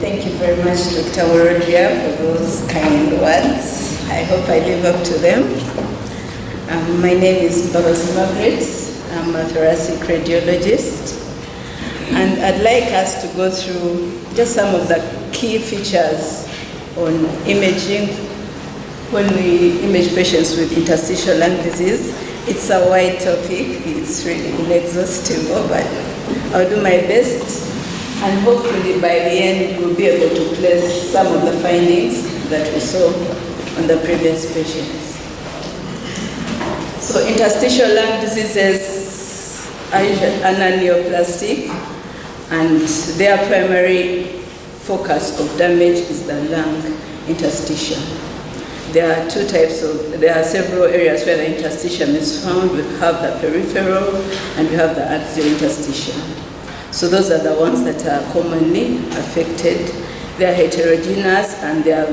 Thank you very much, Dr. Worodia, for those kind words. I hope I live up to them. My name is Mbabazi Margaret. I'm a thoracic radiologist. And I'd like us to go through just some of the key features on imaging when we image patients with interstitial lung disease. It's a wide topic. It's really inexhaustible, but I'll do my best. And hopefully by the end, we'll be able to place some of the findings that we saw on the previous patients. So interstitial lung diseases are neoplastic, and their primary focus of damage is the lung interstitium. There are there are several areas where the interstitium is found. We have the peripheral and we have the axial interstitium. So those are the ones that are commonly affected. They are heterogeneous and they are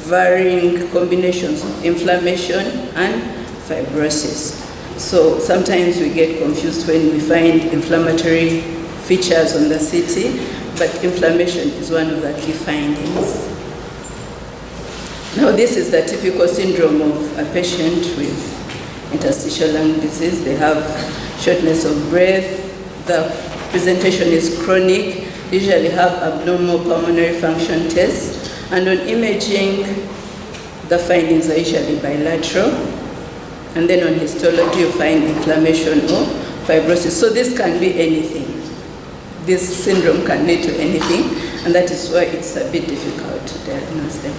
varying combinations of inflammation and fibrosis. So sometimes we get confused when we find inflammatory features on the CT, but inflammation is one of the key findings. Now this is the typical syndrome of a patient with interstitial lung disease. They have shortness of breath. The presentation is chronic, usually have abnormal pulmonary function tests, and on imaging, the findings are usually bilateral, and then on histology you find inflammation or fibrosis. So this can be anything. This syndrome can lead to anything, and that is why it's a bit difficult to diagnose them.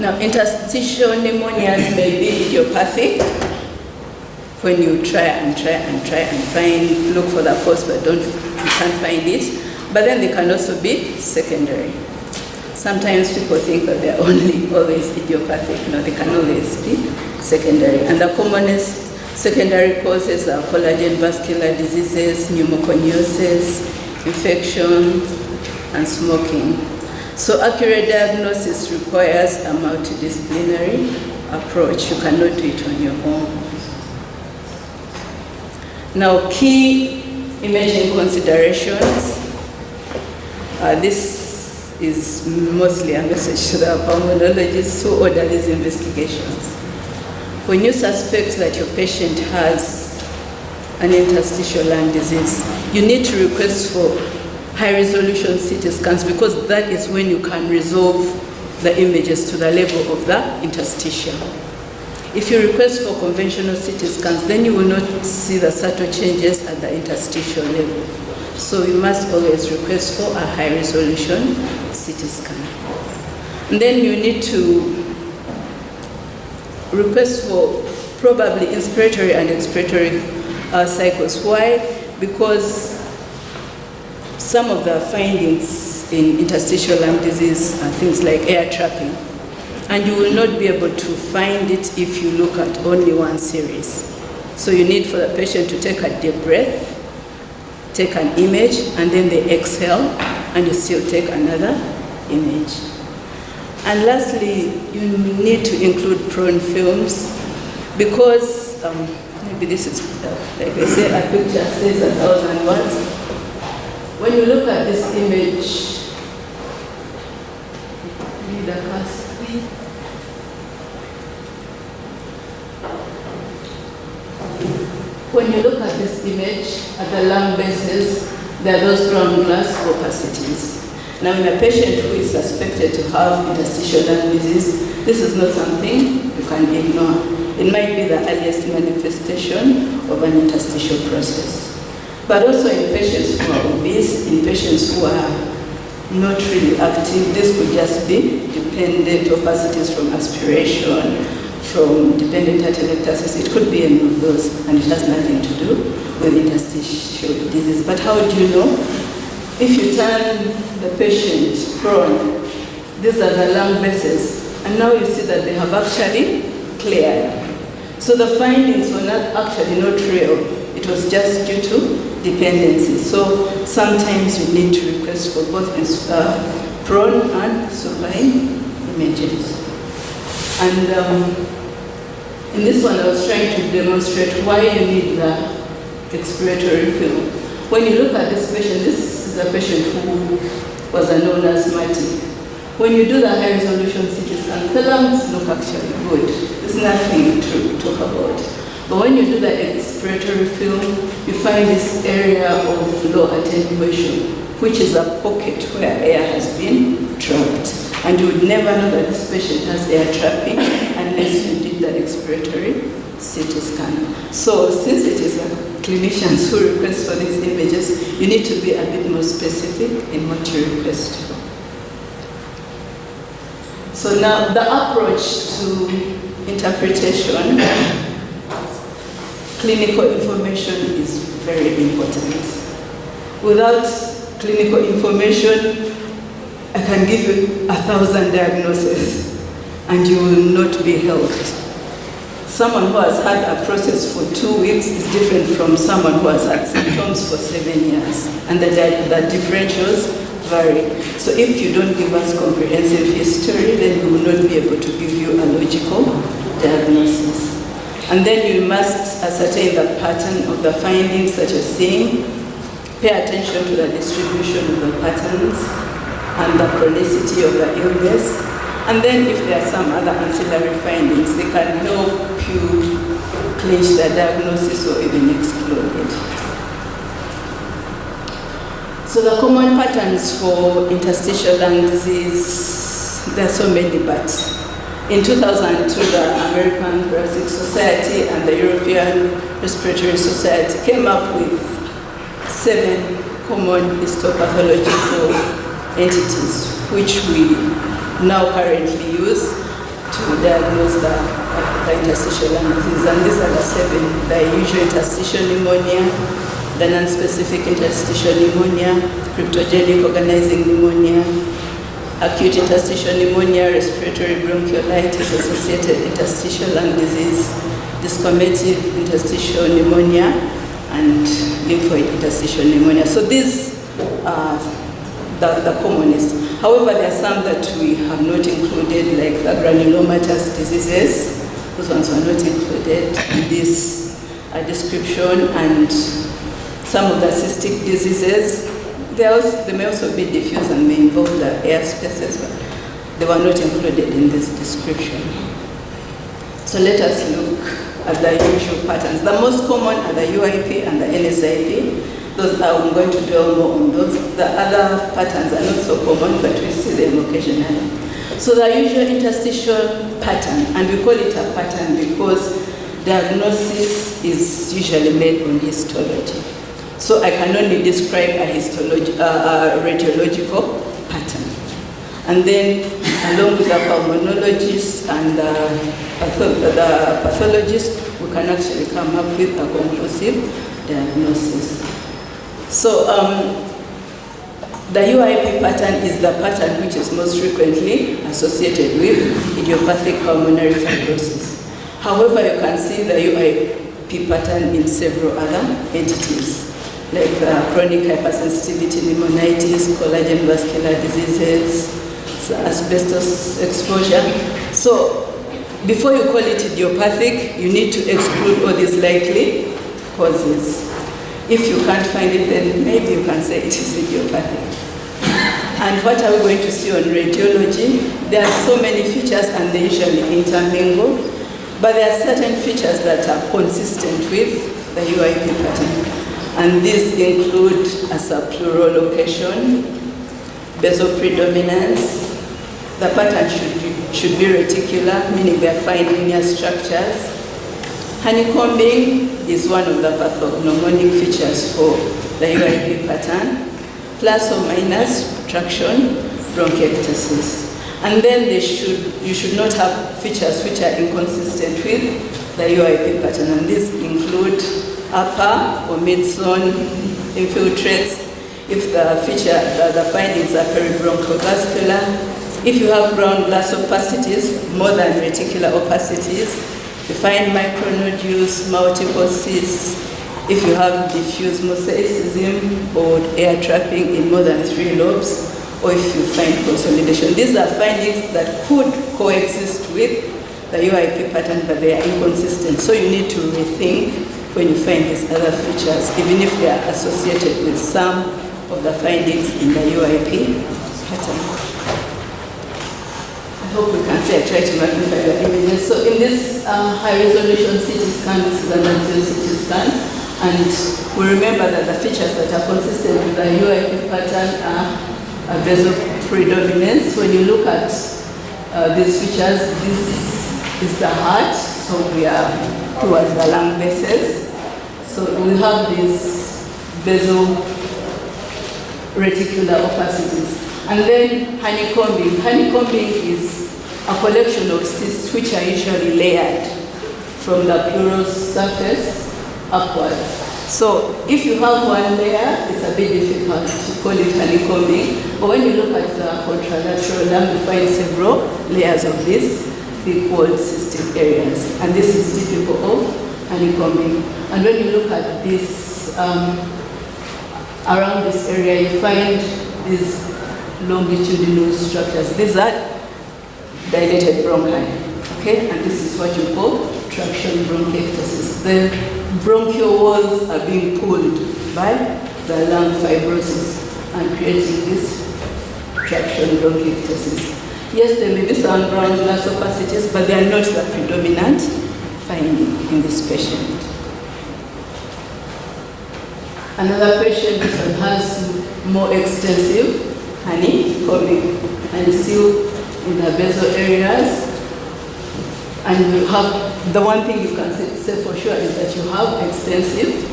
Now, interstitial pneumonias may be idiopathic, when you try and look for the cause, but you can't find it. But then they can also be secondary. Sometimes people think that they're always idiopathic. No, they can always be secondary. And the commonest secondary causes are collagen vascular diseases, pneumoconiosis, infection, and smoking. So accurate diagnosis requires a multidisciplinary approach. You cannot do it on your own. Now, key imaging considerations. This is mostly a message to the pulmonologists who order these investigations. When you suspect that your patient has an interstitial lung disease, you need to request for high-resolution CT scans, because that is when you can resolve the images to the level of the interstitium. If you request for conventional CT scans, then you will not see the subtle changes at the interstitial level. So you must always request for a high-resolution CT scan. And then you need to request for probably inspiratory and expiratory cycles. Why? Because some of the findings in interstitial lung disease are things like air trapping. And you will not be able to find it if you look at only one series. So you need for the patient to take a deep breath, take an image, and then they exhale, and you still take another image. And lastly, you need to include prone films, because maybe this is, like I say, a picture says 1,000 words. When you look at this image, when you look at this image, at the lung bases, there are those ground glass opacities. Now, in a patient who is suspected to have interstitial lung disease, this is not something you can ignore. It might be the earliest manifestation of an interstitial process. But also in patients who are obese, in patients who are not really active, this could just be dependent opacities from aspiration, from dependent atelectasis. It could be any of those, and it has nothing to do with interstitial disease. But how do you know? If you turn the patient prone, these are the lung bases, and now you see that they have actually cleared. So the findings were not actually not real. It was just due to dependency. So sometimes you need to request for both prone and supine images. And in this one, I was trying to demonstrate why you need the expiratory film. When you look at this patient, this is a patient who was a known asthmatic. When you do the high resolution CT scan, the lungs look actually good. There's nothing to talk about. But when you do the expiratory film, you find this area of low attenuation, which is a pocket where air has been trapped. And you would never know that this patient has air trapping unless you did the expiratory CT scan. So since it is clinicians who request for these images, you need to be a bit more specific in what you request for. So now the approach to interpretation, clinical information is very important. Without clinical information, I can give you 1,000 diagnoses and you will not be helped. Someone who has had a process for 2 weeks is different from someone who has had symptoms for 7 years, and the differentials vary. So if you don't give us comprehensive history, then we will not be able to give you a logical diagnosis. And then you must ascertain the pattern of the findings that you're seeing, pay attention to the distribution of the patterns and the chronicity of the illness. And then if there are some other ancillary findings, they can help you clinch the diagnosis or even exclude it. So the common patterns for interstitial lung disease, there are so many, but in 2002, the American Thoracic Society and the European Respiratory Society came up with 7 common histopathological entities, which we now currently use to diagnose the interstitial lung disease. And these are the 7: the usual interstitial pneumonia, the nonspecific interstitial pneumonia, cryptogenic organizing pneumonia, acute interstitial pneumonia, respiratory bronchiolitis, associated interstitial lung disease, discomative interstitial pneumonia, and lymphoid interstitial pneumonia. So these are the commonest. However, there are some that we have not included, like the granulomatous diseases. Those ones were not included in this description, and some of the cystic diseases. They may also be diffuse and may involve the air spaces, but they were not included in this description. So let us look at the usual patterns. The most common are the UIP and the NSIP. Those I'm going to dwell more on those. The other patterns are not so common, but we see them occasionally. So the usual interstitial pattern, and we call it a pattern because diagnosis is usually made on histology. So I can only describe a radiological pattern. And then along with the pulmonologist and the pathologist, we can actually come up with a conclusive diagnosis. So the UIP pattern is the pattern which is most frequently associated with idiopathic pulmonary fibrosis. However, you can see the UIP pattern in several other entities, like chronic hypersensitivity pneumonitis, collagen vascular diseases, asbestos exposure. So before you call it idiopathic, you need to exclude all these likely causes. If you can't find it, then maybe you can say it is idiopathic. And what are we going to see on radiology? There are so many features and they usually intermingle, but there are certain features that are consistent with the UIP pattern. And these include a subpleural location, basal predominance. The pattern should be reticular, meaning they are fine linear structures. Honeycombing is one of the pathognomonic features for the UIP pattern, plus or minus traction bronchiectasis. And then you should not have features which are inconsistent with the UIP pattern, and these include upper or mid-zone infiltrates, if the findings are peribronchiovascular, if you have ground glass opacities, more than reticular opacities, defined micronodules, multiple cysts, if you have diffuse mosaicism or air trapping in more than 3 lobes, or if you find consolidation. These are findings that could coexist with the UIP pattern, but they are inconsistent. So you need to rethink when you find these other features, even if they are associated with some of the findings in the UIP pattern. I hope we can see. I try to magnify the images. So in this high-resolution CT scan, this is an axial CT scan, and we remember that the features that are consistent with the UIP pattern are basal predominance. When you look at these features, this is the heart, so we are towards the lung bases. So we have these basal reticular opacities. And then honeycombing. Honeycombing is a collection of cysts which are usually layered from the pleural surface upward. So if you have one layer, it's a bit difficult to call it honeycombing. But when you look at the contralateral lung, you find several layers of this, they called cystic areas. And this is typical of honeycombing. And when you look at this, around this area, you find these longitudinal structures. These are dilated bronchi, okay? And this is what you call traction bronchiectasis. The bronchial walls are being pulled by the lung fibrosis and creating this traction bronchiectasis. Yes, there may be some brown glass opacities, but they are not the predominant finding in this patient. Another patient has more extensive honeycombing and still in the basal areas. And you have, the one thing you can say for sure is that you have extensive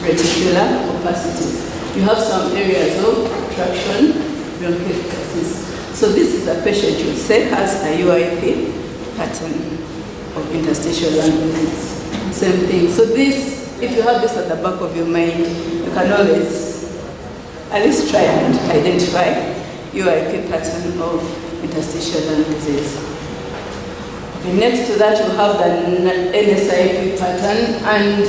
reticular opacities. You have some areas of traction bronchiectasis. So this is a patient you would say has a UIP pattern of interstitial lung disease. Same thing. So this, if you have this at the back of your mind, you can always at least try and identify UIP pattern of interstitial lung disease. Okay, next to that, you have the NSIP pattern, and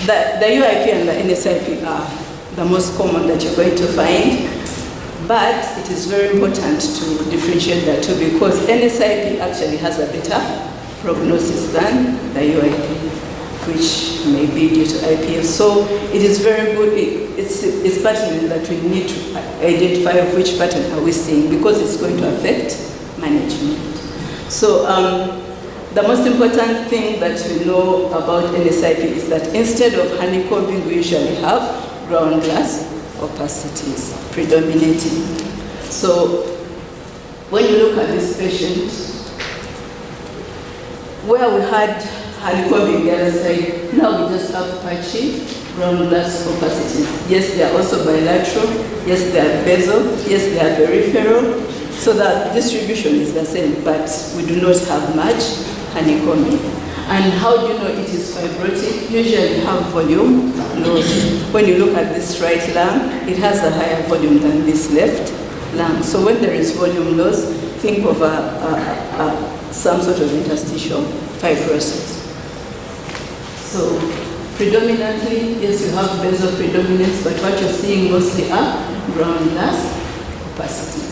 the UIP and the NSIP are the most common that you're going to find, but it is very important to differentiate the two because NSIP actually has a better prognosis than the UIP, which may be due to IPF. So it is very good, it's pertinent that we need to identify which pattern are we seeing because it's going to affect management. So the most important thing that we know about NSIP is that instead of honeycombing, we usually have ground glass opacities predominating. So when you look at this patient, where we had honeycombing the other side, now we just have patchy ground glass opacities. Yes, they are also bilateral. Yes, they are basal. Yes, they are peripheral. So the distribution is the same, but we do not have much honeycombing. And how do you know it is fibrotic? Usually you have volume loss. When you look at this right lung, it has a higher volume than this left lung. So when there is volume loss, think of some sort of interstitial fibrosis. So predominantly, yes, you have basal predominance, but what you're seeing mostly are ground glass opacities.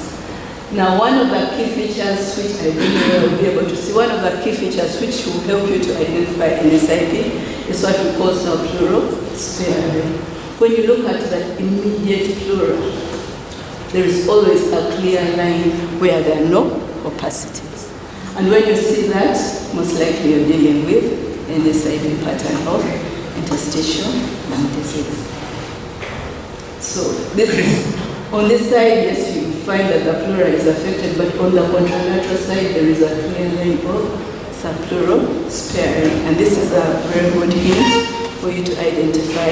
Now, one of the key features which I believe you will be able to see, one of the key features which will help you to identify NSIP is what we call subpleural sparing. When you look at the immediate pleural, there is always a clear line where there are no opacities. And when you see that, most likely you're dealing with NSIP pattern of interstitial lung disease. So this is, on this side, yes, you find that the pleura is affected, but on the contralateral side, there is a clear line of subpleural sparing. And this is a very good hint for you to identify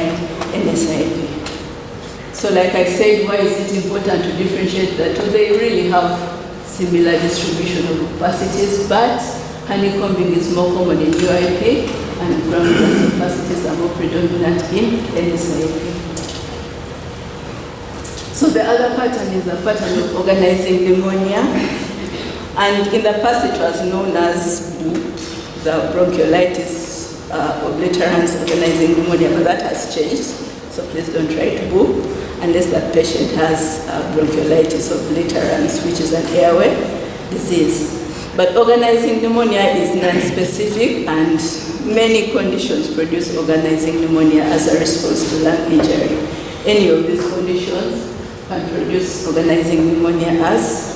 NSIP. So like I said, why is it important to differentiate the two? They really have similar distribution of opacities, but honeycombing is more common in UIP, and ground glass opacities are more predominant in NSIP. So the other pattern is a pattern of organizing pneumonia, and in the past it was known as BOO, the bronchiolitis obliterans organizing pneumonia, but that has changed. So please don't write BOO unless that patient has bronchiolitis obliterans, which is an airway disease. But organizing pneumonia is non-specific, and many conditions produce organizing pneumonia as a response to lung injury. Any of these conditions can produce organizing pneumonia as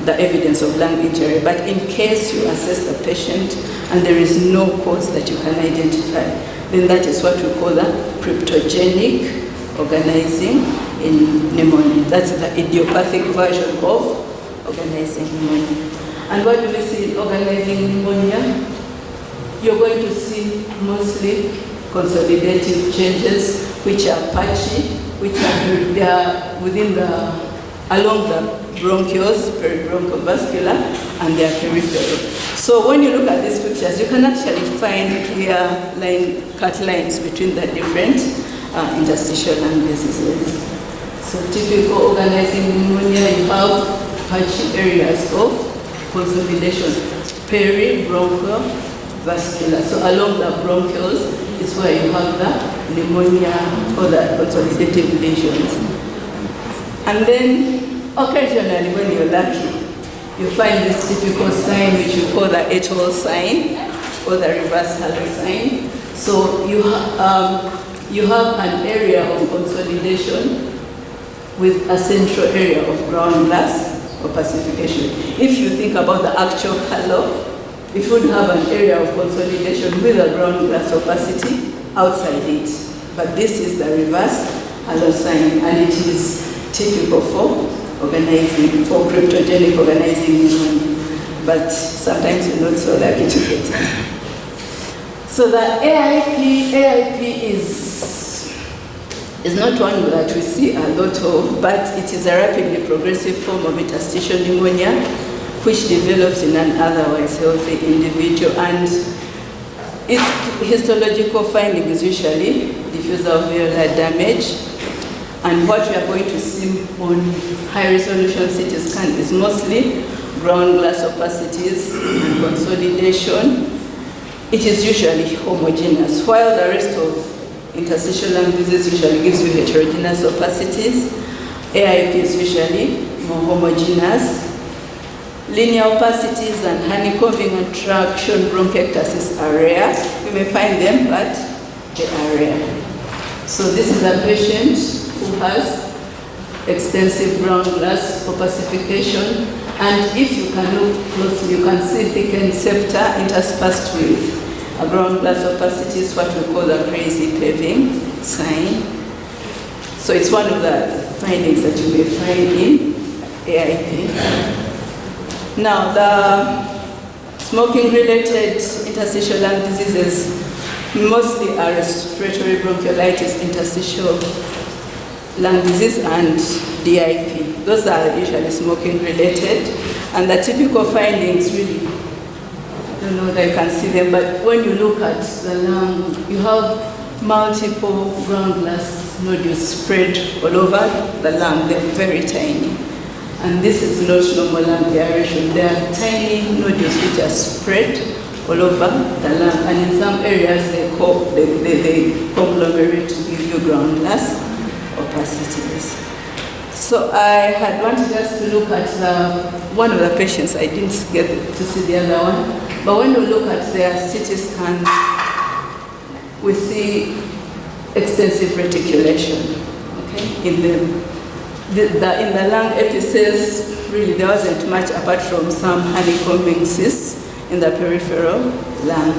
the evidence of lung injury. But in case you assess the patient and there is no cause that you can identify, then that is what we call the cryptogenic organizing in pneumonia. That's the idiopathic version of organizing pneumonia. And what do we see in organizing pneumonia? You're going to see mostly consolidative changes, which are patchy, which are along the bronchioles, peribronchiovascular, and they are peripheral. So when you look at these pictures, you can actually find clear cut lines between the different interstitial lung diseases. So typical organizing pneumonia, you have patchy areas of consolidation, peribronchial vascular. So along the bronchioles is where you have the pneumonia or the consolidative lesions. And then occasionally when you're lucky, you find this typical sign which you call the atoll sign or the reverse halo sign. So you have an area of consolidation with a central area of ground glass opacification. If you think about the actual halo, it would have an area of consolidation with a ground glass opacity outside it. But this is the reverse halo sign, and it is typical for cryptogenic organizing pneumonia. But sometimes you're not so lucky to get it. So the AIP is not one that we see a lot of, but it is a rapidly progressive form of interstitial pneumonia which develops in an otherwise healthy individual. And its histological finding is usually diffuse alveolar damage. And what we are going to see on high-resolution CT scan is mostly ground glass opacities and consolidation. It is usually homogeneous, while the rest of interstitial lung disease usually gives you heterogeneous opacities. AIP is usually more homogeneous. Linear opacities and honeycombing and traction bronchiectasis are rare. You may find them, but they are rare. So this is a patient who has extensive ground glass opacification, and if you can look closely, you can see thickened septa interspersed with a ground glass opacity is what we call the crazy paving sign. So it's one of the findings that you may find in AIP. Now, the smoking-related interstitial lung diseases mostly are respiratory bronchiolitis, interstitial lung disease, and DIP. Those are usually smoking-related, and the typical findings really, I don't know that you can see them, but when you look at the lung, you have multiple ground glass nodules spread all over the lung. They're very tiny. And this is not normal lung aeration. They are tiny nodules which are spread all over the lung, and in some areas they conglomerate to give you ground glass opacities. So I had wanted us to look at one of the patients. I didn't get to see the other one. But when we look at their CT scans, we see extensive reticulation, okay, in them. In the lung epices, really there wasn't much apart from some honeycombing cysts in the peripheral lung.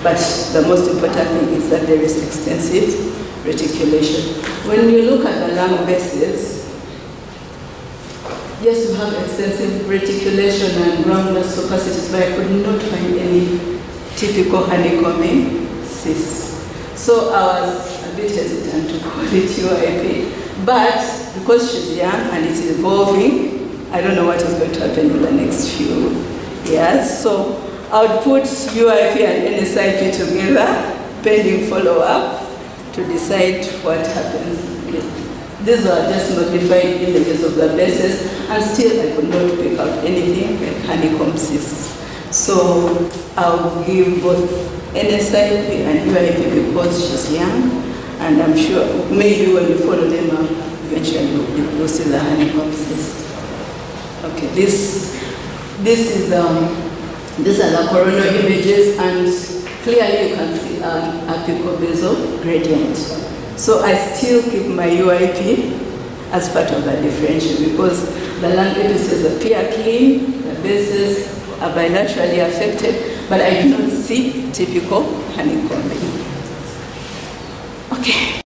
But the most important thing is that there is extensive reticulation. When you look at the lung bases, yes, you have extensive reticulation and ground glass opacities, but I could not find any typical honeycombing cysts. So I was a bit hesitant to call it UIP. But because she's young and it's evolving, I don't know what is going to happen in the next few years. So I would put UIP and NSIP together, pending follow-up, to decide what happens. These are just magnified images of the bases, and still I could not pick up anything like honeycomb cysts. So I'll give both NSIP and UIP because she's young, and I'm sure maybe when you follow them up, eventually you'll see the honeycomb cyst. Okay, these are the coronal images, and clearly you can see an apicobasal gradient. So I still keep my UIP as part of a differential, because the lung episodes appear clean, the bases are bilaterally affected, but I do not see typical honeycombing. Okay.